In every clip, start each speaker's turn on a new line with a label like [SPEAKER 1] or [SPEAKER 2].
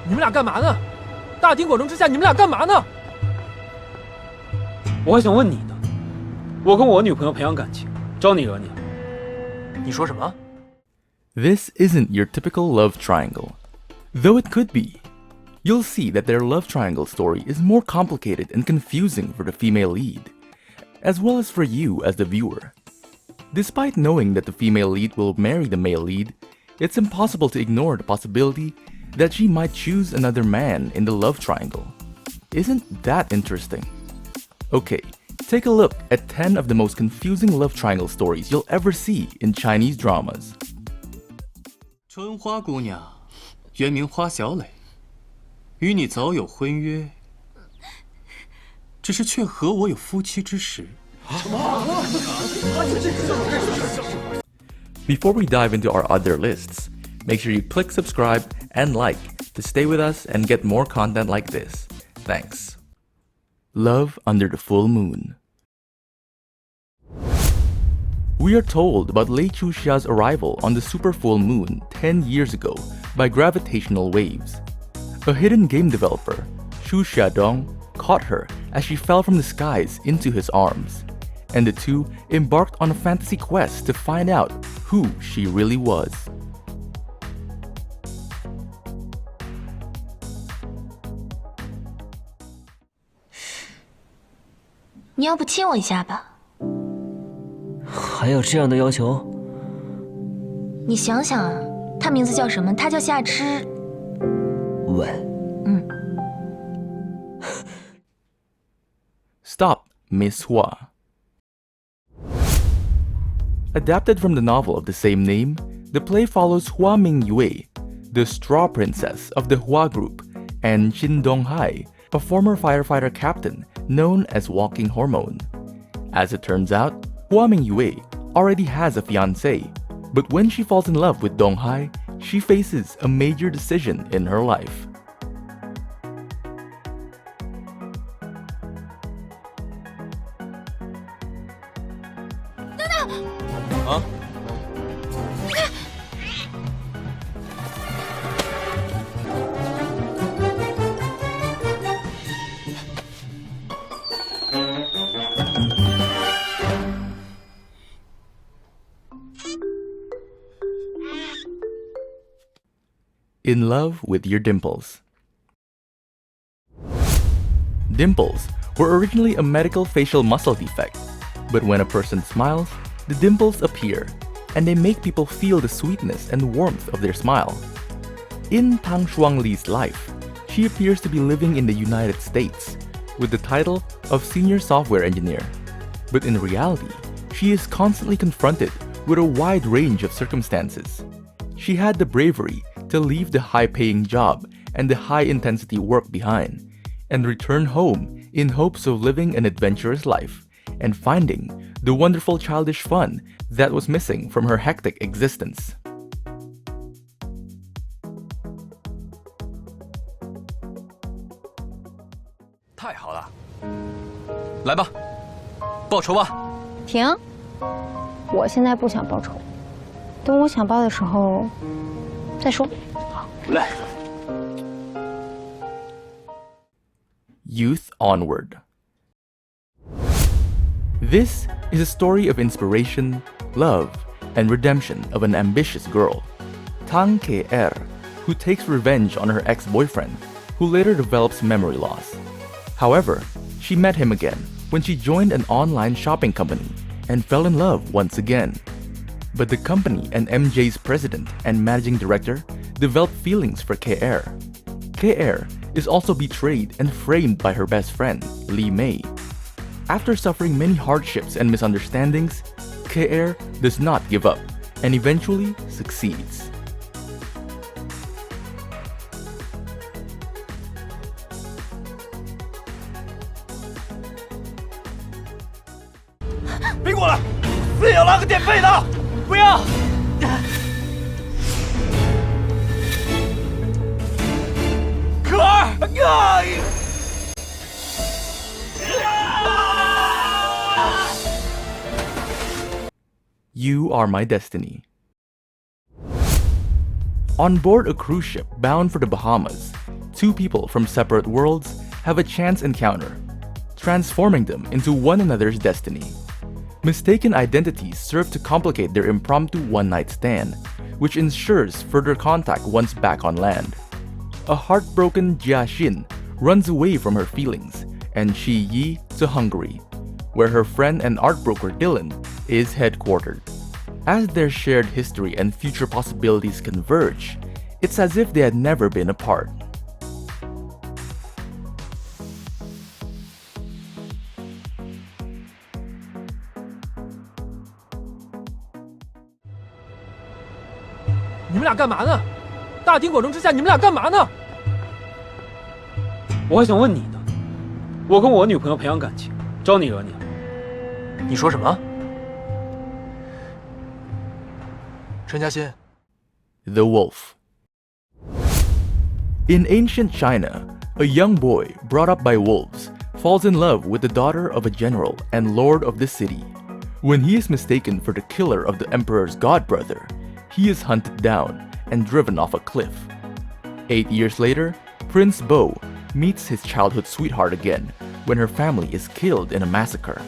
[SPEAKER 1] 你们俩干嘛呢？大庭广众之下，你们俩干嘛呢？
[SPEAKER 2] 我还想问你呢，我跟我女朋友培养感情，招你惹你了？
[SPEAKER 1] 你说什么？
[SPEAKER 3] This isn't your typical love triangle, though it could be. You'll see that their love triangle story is more complicated and confusing for the female lead, as well as for you as the viewer. Despite knowing that the female lead will marry the male lead, it's impossible to ignore the possibility that she might choose another man in the love triangle. Isn't that interesting? Okay, take a look at 10 of the most confusing love triangle stories you'll ever see in Chinese dramas.
[SPEAKER 4] 春花姑娘，原名花小磊，与你早有婚约，只是却和我有夫妻之实。
[SPEAKER 3] Before we dive into our other lists, make sure you click subscribe and like to stay with us and get more content like this. Thanks. Love Under the Full Moon. We are told about Lei Chuxia's arrival on the super full moon 10 years ago by gravitational waves. A hidden game developer, Xu Xiaodong, caught her as she fell from the skies into his arms, and the two embarked on a fantasy quest to find out who she really was.
[SPEAKER 5] 你要不亲我一下吧？
[SPEAKER 6] 还有这样的要求？
[SPEAKER 5] 你想想啊，他名字叫什么？他叫夏之。
[SPEAKER 6] 吻。
[SPEAKER 3] Stop, Miss Hua. Adapted from the novel of the same name, the play follows Hua Mingyue, the straw princess of the Hua group, and Qin Donghai, a former firefighter captain known as Walking Hormone. As it turns out, Hua Mingyue already has a fiancé, but when she falls in love with Donghai, she faces a major decision in her life.
[SPEAKER 4] 啊！
[SPEAKER 3] In love with your dimples. Dimples were originally a medical facial muscle defect, but when a person smiles, the dimples appear, and they make people feel the sweetness and warmth of their smile. In Tang Shuangli's life, she appears to be living in the United States, with the title of senior software engineer. But in reality, she is constantly confronted with a wide range of circumstances. She had the bravery to leave the high-paying job and the high-intensity work behind, and return home in hopes of living an adventurous life and finding the wonderful childish fun that was missing from her hectic existence.
[SPEAKER 4] 太好了，来吧，报仇吧！
[SPEAKER 7] 停！我现在不想报仇，等我想报的时候再说。好，
[SPEAKER 4] 来。
[SPEAKER 3] Youth Onward. This is a story of inspiration, love, and redemption of an ambitious girl, Tang Ke-er, who takes revenge on her ex-boyfriend, who later develops memory loss. However, she met him again when she joined an online shopping company and fell in love once again. But the company and MJ's president and managing director developed feelings for Ke-er. Ke-er is also betrayed and framed by her best friend, Li Mei. After suffering many hardships and misunderstandings, Ke-er does not give up and eventually succeeds.
[SPEAKER 1] 别过来！非要拉个垫背的，不要！可儿，You
[SPEAKER 3] are my destiny. On board a cruise ship bound for the Bahamas, two people from separate worlds have a chance encounter, transforming them into one another's destiny. Mistaken identities serve to complicate their impromptu one-night stand, which ensures further contact once back on land. A heartbroken Jia Xin runs away from her feelings, and Shi Yi to Hungary, where her friend and art broker Dylan is headquartered. As their shared history and future possibilities converge, it's as if they had never been apart.
[SPEAKER 2] "你们俩干嘛呢？大庭广众之下，你们俩干嘛呢？"我还想问你呢，我跟我女朋友培养感情，招你惹你了？
[SPEAKER 1] 你说什么？陈嘉欣
[SPEAKER 3] The Wolf. In ancient China, a young boy brought up by wolves falls in love with the daughter of a general and lord of the city. When he is mistaken for the killer of the emperor's godbrother, he is hunted down and driven off a cliff. 8 years later, Prince Bo meets his childhood sweetheart again when her family is killed in a massacre.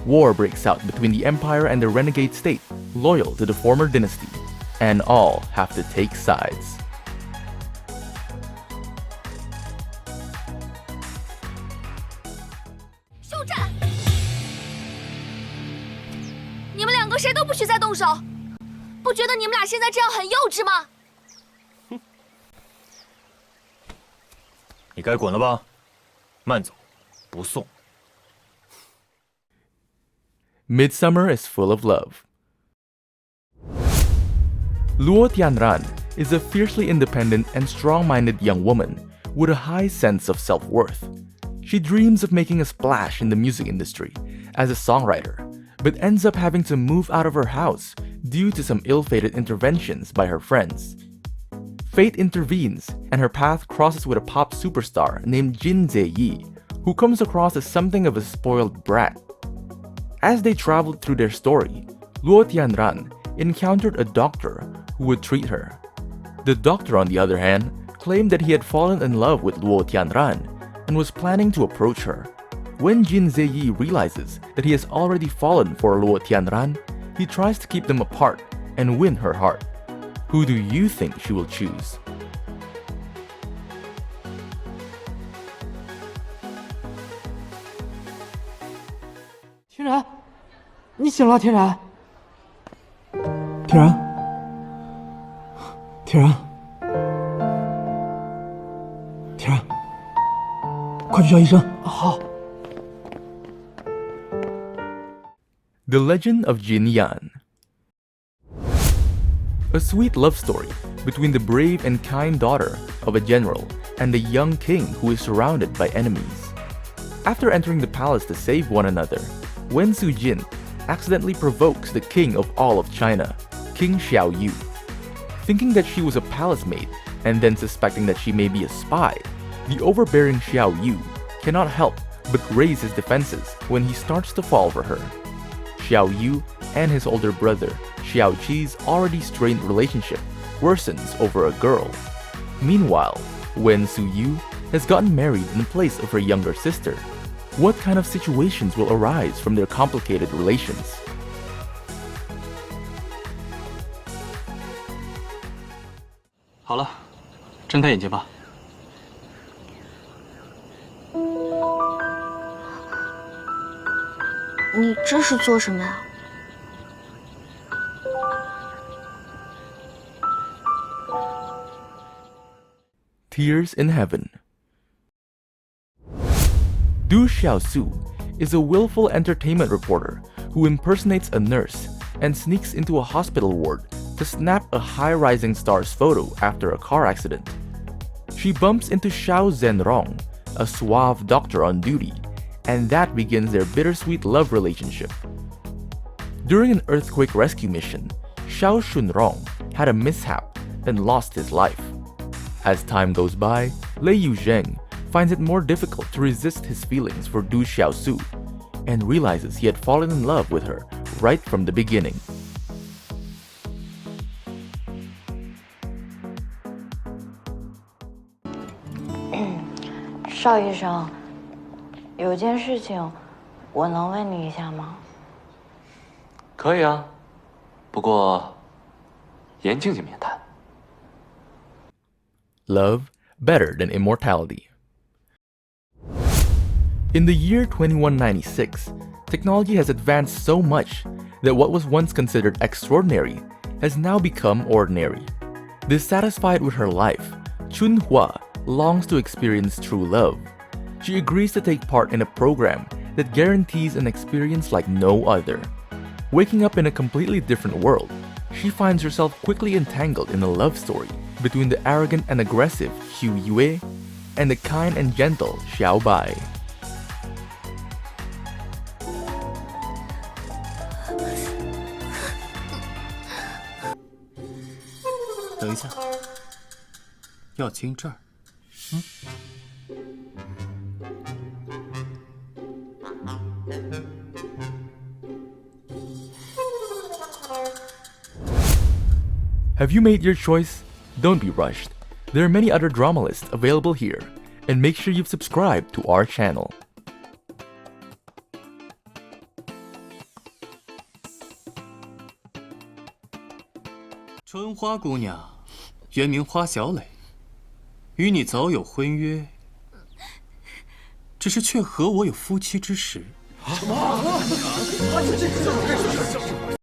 [SPEAKER 3] War breaks out between the empire and the renegade state loyal to the former dynasty, and all have to take sides.
[SPEAKER 5] 休战！你们两个谁都不许再动手！不觉得你们俩现在这样很幼稚吗？
[SPEAKER 1] 你该滚了吧？慢走，不送。
[SPEAKER 3] Midsummer is full of love. Luo Tianran is a fiercely independent and strong-minded young woman with a high sense of self-worth. She dreams of making a splash in the music industry as a songwriter, but ends up having to move out of her house due to some ill-fated interventions by her friends. Fate intervenes, and her path crosses with a pop superstar named Jin Zeyi, who comes across as something of a spoiled brat. As they traveled through their story, Luo Tianran encountered a doctor who would treat her. The doctor, on the other hand, claimed that he had fallen in love with Luo Tianran and was planning to approach her. When Jin Zeyi realizes that he has already fallen for Luo Tianran, he tries to keep them apart and win her heart. Who do you think she will choose?
[SPEAKER 2] 天然，你醒了，天然。
[SPEAKER 8] 天然，天然，天然，快去叫医生。
[SPEAKER 2] 好。
[SPEAKER 3] The Legend of Jin Yan. A sweet love story between the brave and kind daughter of a general and the young king who is surrounded by enemies. After entering the palace to save one another, Wen Sujin accidentally provokes the king of all of China, King Xiaoyu. Thinking that she was a palace maid and then suspecting that she may be a spy, the overbearing Xiaoyu cannot help but raise his defenses when he starts to fall for her. Xiaoyu and his older brother Xiaoqi's already strained relationship worsens over a girl. Meanwhile, Wen Suyu has gotten married in place of her younger sister. What kind of situations will arise from their complicated relations?
[SPEAKER 4] 好了，睁开眼睛吧。
[SPEAKER 7] 你这是做什么呀？
[SPEAKER 3] Tears in Heaven. Du Xiaosu is a willful entertainment reporter who impersonates a nurse and sneaks into a hospital ward to snap a high-rising star's photo after a car accident. She bumps into Xiao Zhenrong, a suave doctor on duty, and that begins their bittersweet love relationship. During an earthquake rescue mission, Xiao Shunrong had a mishap and lost his life. As time goes by, Lei Yuzheng finds it more difficult to resist his feelings for Du Xiaosu and realizes he had fallen in love with her right from the beginning.
[SPEAKER 9] 邵医生，有件事情，我能问你一下吗？
[SPEAKER 10] 可以啊，不过严静静免谈。
[SPEAKER 3] Love better than immortality. In the year 2196, technology has advanced so much that what was once considered extraordinary has now become ordinary. Dissatisfied with her life, Chunhua longs to experience true love. She agrees to take part in a program that guarantees an experience like no other. Waking up in a completely different world, she finds herself quickly entangled in a love story between the arrogant and aggressive Xiu Yue and the kind and gentle Xiao Bai.
[SPEAKER 4] 等一下，要亲这儿。
[SPEAKER 3] Have you made your choice? Don't be rushed. There are many other drama lists available here, and make sure you've subscribed to our channel.
[SPEAKER 4] 春花姑娘，原名花小磊，与你早有婚约，只是却和我有夫妻之实。什么？